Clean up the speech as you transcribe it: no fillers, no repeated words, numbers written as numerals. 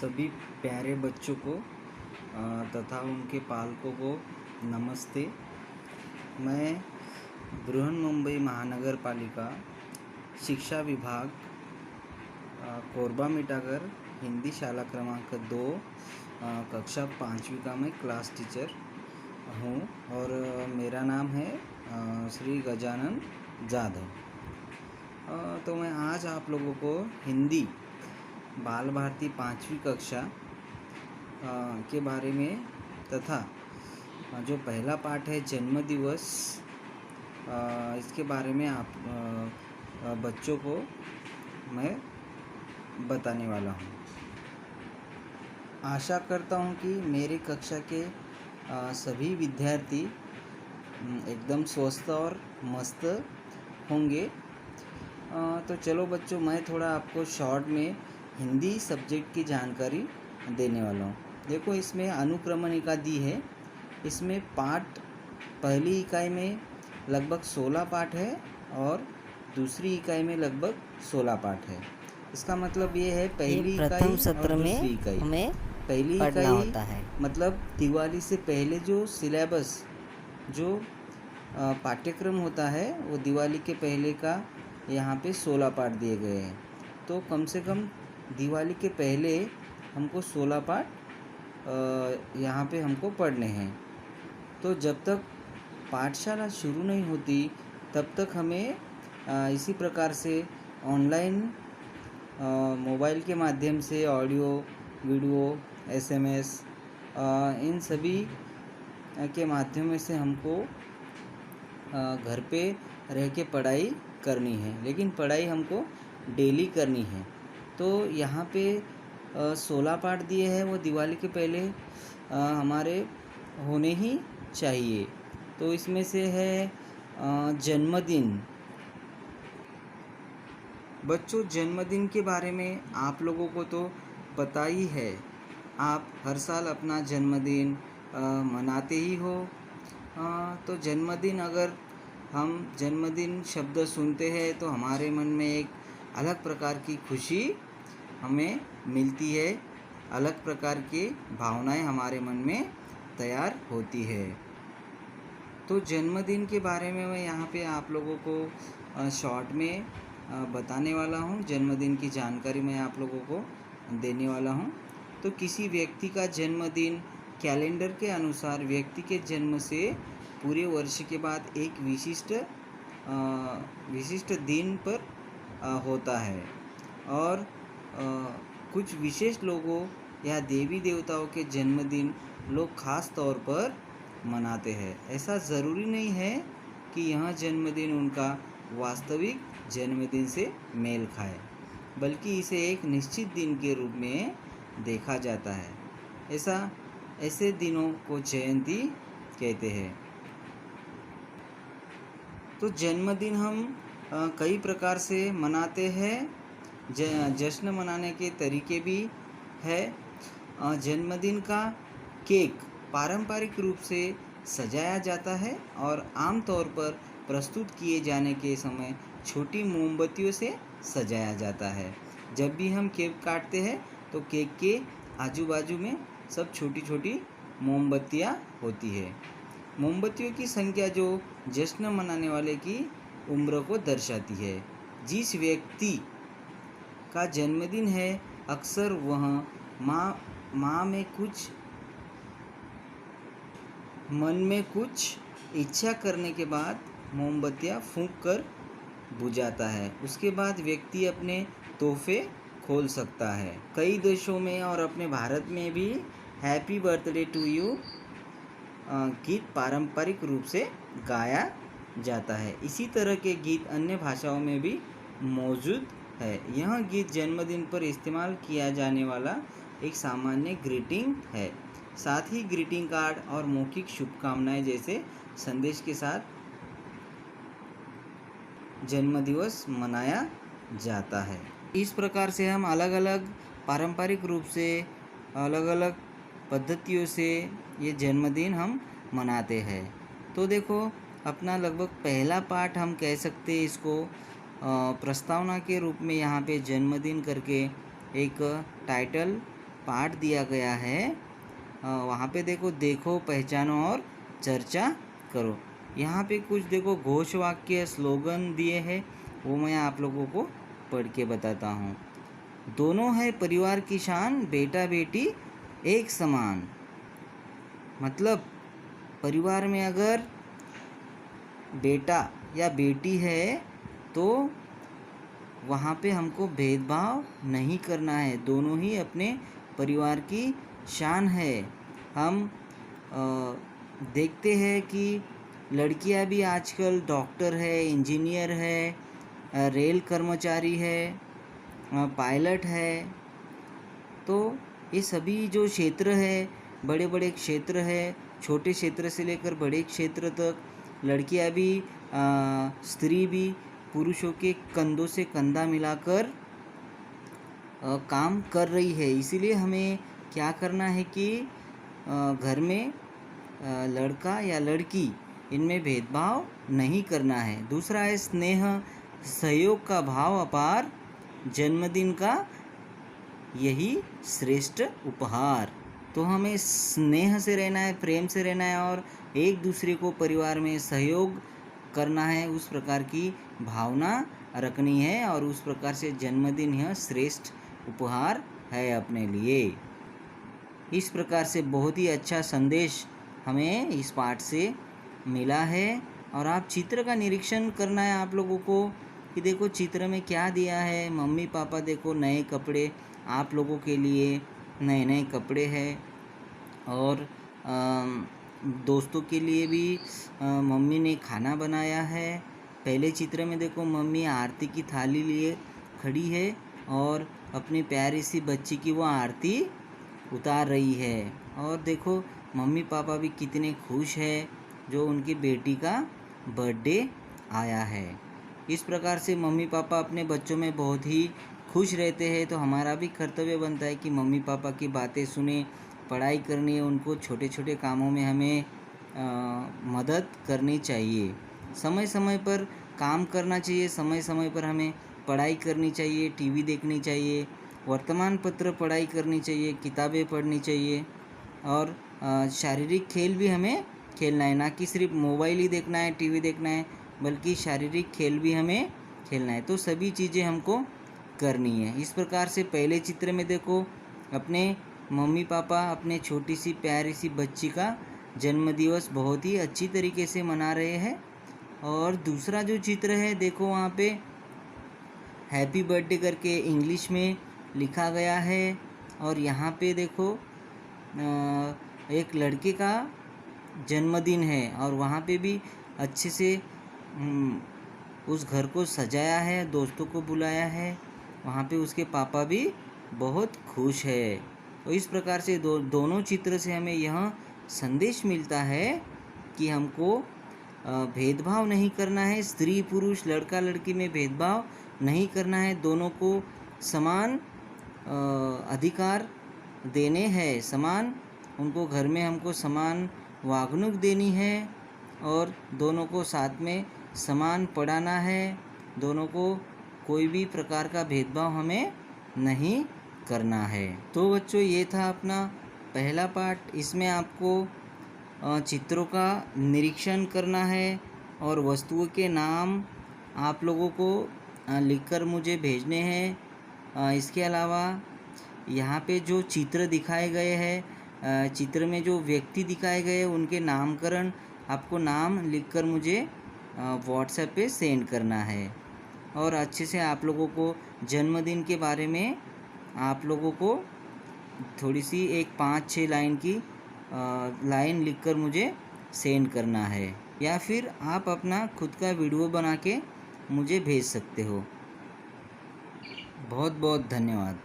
सभी प्यारे बच्चों को तथा उनके पालकों को नमस्ते। मैं बृहन्मुंबई महानगर पालिका शिक्षा विभाग कोरबा मिठागर हिंदी शाला क्रमांक 2 कक्षा 5वीं का मैं क्लास टीचर हूँ और मेरा नाम है श्री गजानन जाधव। तो मैं आज आप लोगों को हिंदी बाल भारती 5वीं कक्षा के बारे में तथा जो पहला पाठ है जन्म दिवस इसके बारे में आप बच्चों को मैं बताने वाला हूँ। आशा करता हूँ कि मेरी कक्षा के सभी विद्यार्थी एकदम स्वस्थ और मस्त होंगे। तो चलो बच्चों, मैं थोड़ा आपको शॉर्ट में हिंदी सब्जेक्ट की जानकारी देने वाला हूँ। देखो, इसमें अनुक्रमणिका दी है। इसमें पाठ पहली इकाई में लगभग 16 पाठ है और दूसरी इकाई में लगभग 16 पाठ है। इसका मतलब ये है पहली प्रथम इकाई सत्र और में दूसरी इकाई। हमें पहली पढ़ना इकाई होता है। मतलब दिवाली से पहले जो सिलेबस जो पाठ्यक्रम होता है वो दिवाली के पहले का यहाँ पे 16 पाठ दिए गए हैं। तो कम से कम दिवाली के पहले हमको 16 पाठ यहाँ पे हमको पढ़ने हैं। तो जब तक पाठशाला शुरू नहीं होती तब तक हमें इसी प्रकार से ऑनलाइन मोबाइल के माध्यम से ऑडियो, वीडियो, SMS इन सभी के माध्यम से हमको घर पे रह के पढ़ाई करनी है, लेकिन पढ़ाई हमको डेली करनी है। तो यहाँ पे 16 पाठ दिए हैं, वो दिवाली के पहले हमारे होने ही चाहिए। तो इसमें से है जन्मदिन। बच्चों, जन्मदिन के बारे में आप लोगों को तो पता ही है। आप हर साल अपना जन्मदिन मनाते ही हो। तो जन्मदिन, अगर हम जन्मदिन शब्द सुनते हैं तो हमारे मन में एक अलग प्रकार की खुशी हमें मिलती है, अलग प्रकार की भावनाएं हमारे मन में तैयार होती है। तो जन्मदिन के बारे में मैं यहाँ पे आप लोगों को शॉर्ट में बताने वाला हूँ। जन्मदिन की जानकारी मैं आप लोगों को देने वाला हूँ। तो किसी व्यक्ति का जन्मदिन कैलेंडर के अनुसार व्यक्ति के जन्म से पूरे वर्ष के बाद एक विशिष्ट दिन पर होता है और कुछ विशेष लोगों या देवी देवताओं के जन्मदिन लोग खास तौर पर मनाते हैं। ऐसा ज़रूरी नहीं है कि यह जन्मदिन उनका वास्तविक जन्मदिन से मेल खाए, बल्कि इसे एक निश्चित दिन के रूप में देखा जाता है। ऐसे दिनों को जयंती कहते हैं। तो जन्मदिन हम कई प्रकार से मनाते हैं। जश्न मनाने के तरीके भी है। जन्मदिन का केक पारंपरिक रूप से सजाया जाता है और आमतौर पर प्रस्तुत किए जाने के समय छोटी मोमबत्तियों से सजाया जाता है। जब भी हम केक काटते हैं तो केक के आजू बाजू में सब छोटी छोटी मोमबत्तियाँ होती है। मोमबत्तियों की संख्या जो जश्न मनाने वाले की उम्र को दर्शाती है। जिस व्यक्ति का जन्मदिन है अक्सर वह मन में कुछ इच्छा करने के बाद मोमबत्तियाँ फूंक कर बुझाता है। उसके बाद व्यक्ति अपने तोहफे खोल सकता है। कई देशों में और अपने भारत में भी हैप्पी बर्थडे टू यू गीत पारंपरिक रूप से गाया जाता है। इसी तरह के गीत अन्य भाषाओं में भी मौजूद है। यह गीत जन्मदिन पर इस्तेमाल किया जाने वाला एक सामान्य ग्रीटिंग है। साथ ही ग्रीटिंग कार्ड और मौखिक शुभकामनाएं जैसे संदेश के साथ जन्मदिवस मनाया जाता है। इस प्रकार से हम अलग अलग पारंपरिक रूप से अलग अलग पद्धतियों से ये जन्मदिन हम मनाते हैं। तो देखो, अपना लगभग पहला पाठ हम कह सकते हैं इसको प्रस्तावना के रूप में यहाँ पे जन्मदिन करके एक टाइटल पाठ दिया गया है, वहाँ पे देखो, देखो पहचानो और चर्चा करो। यहाँ पे कुछ देखो घोष वाक्य स्लोगन दिए हैं, वो मैं आप लोगों को पढ़ के बताता हूँ। दोनों है परिवार की शान, बेटा बेटी एक समान। मतलब परिवार में अगर बेटा या बेटी है तो वहाँ पे हमको भेदभाव नहीं करना है, दोनों ही अपने परिवार की शान है। हम देखते हैं कि लड़कियां भी आजकल डॉक्टर है, इंजीनियर है, रेल कर्मचारी है, पायलट है। तो ये सभी जो क्षेत्र है, बड़े बड़े क्षेत्र है, छोटे क्षेत्र से लेकर बड़े क्षेत्र तक, लड़कियां भी स्त्री भी पुरुषों के कंधों से कंधा मिलाकर काम कर रही है। इसीलिए हमें क्या करना है कि घर में लड़का या लड़की इनमें भेदभाव नहीं करना है। दूसरा है स्नेह सहयोग का भाव अपार, जन्मदिन का यही श्रेष्ठ उपहार। तो हमें स्नेह से रहना है, प्रेम से रहना है और एक दूसरे को परिवार में सहयोग करना है, उस प्रकार की भावना रखनी है और उस प्रकार से जन्मदिन यह श्रेष्ठ उपहार है अपने लिए। इस प्रकार से बहुत ही अच्छा संदेश हमें इस पाठ से मिला है। और आप चित्र का निरीक्षण करना है आप लोगों को कि देखो चित्र में क्या दिया है। मम्मी पापा देखो नए कपड़े, आप लोगों के लिए नए नए कपड़े हैं और दोस्तों के लिए भी मम्मी ने खाना बनाया है। पहले चित्र में देखो मम्मी आरती की थाली लिए खड़ी है और अपनी प्यारी सी बच्ची की वो आरती उतार रही है। और देखो मम्मी पापा भी कितने खुश हैं जो उनकी बेटी का बर्थडे आया है। इस प्रकार से मम्मी पापा अपने बच्चों में बहुत ही खुश रहते हैं। तो हमारा भी कर्तव्य बनता है कि मम्मी पापा की बातें सुने, पढ़ाई करनी है, उनको छोटे छोटे कामों में हमें मदद करनी चाहिए। समय समय पर काम करना चाहिए, समय समय पर हमें पढ़ाई करनी चाहिए, टीवी देखनी चाहिए, वर्तमान पत्र पढ़ाई करनी चाहिए, किताबें पढ़नी चाहिए और शारीरिक खेल भी हमें खेलना है। ना कि सिर्फ मोबाइल ही देखना है, टीवी देखना है, बल्कि शारीरिक खेल भी हमें खेलना है। तो सभी चीज़ें हमको करनी है। इस प्रकार से पहले चित्र में देखो अपने मम्मी पापा अपने छोटी सी प्यारी सी बच्ची का जन्मदिवस बहुत ही अच्छी तरीके से मना रहे हैं। और दूसरा जो चित्र है देखो वहाँ पे हैप्पी बर्थडे करके इंग्लिश में लिखा गया है। और यहाँ पे देखो एक लड़के का जन्मदिन है और वहाँ पे भी अच्छे से उस घर को सजाया है, दोस्तों को बुलाया है, वहाँ पे उसके पापा भी बहुत खुश है। तो इस प्रकार से दोनों चित्र से हमें यह संदेश मिलता है कि हमको भेदभाव नहीं करना है, स्त्री पुरुष लड़का लड़की में भेदभाव नहीं करना है, दोनों को समान अधिकार देने हैं, समान उनको घर में हमको समान वागणुक देनी है और दोनों को साथ में समान पढ़ाना है, दोनों को कोई भी प्रकार का भेदभाव हमें नहीं करना है। तो बच्चों ये था अपना पहला पाठ। इसमें आपको चित्रों का निरीक्षण करना है और वस्तुओं के नाम आप लोगों को लिखकर मुझे भेजने हैं। इसके अलावा यहाँ पे जो चित्र दिखाए गए हैं, चित्र में जो व्यक्ति दिखाए गए उनके नामकरण आपको नाम लिखकर मुझे व्हाट्सएप पे सेंड करना है। और अच्छे से आप लोगों को जन्मदिन के बारे में आप लोगों को थोड़ी सी एक 5-6 लाइन की लाइन लिखकर मुझे सेंड करना है, या फिर आप अपना खुद का वीडियो बना के मुझे भेज सकते हो। बहुत बहुत धन्यवाद।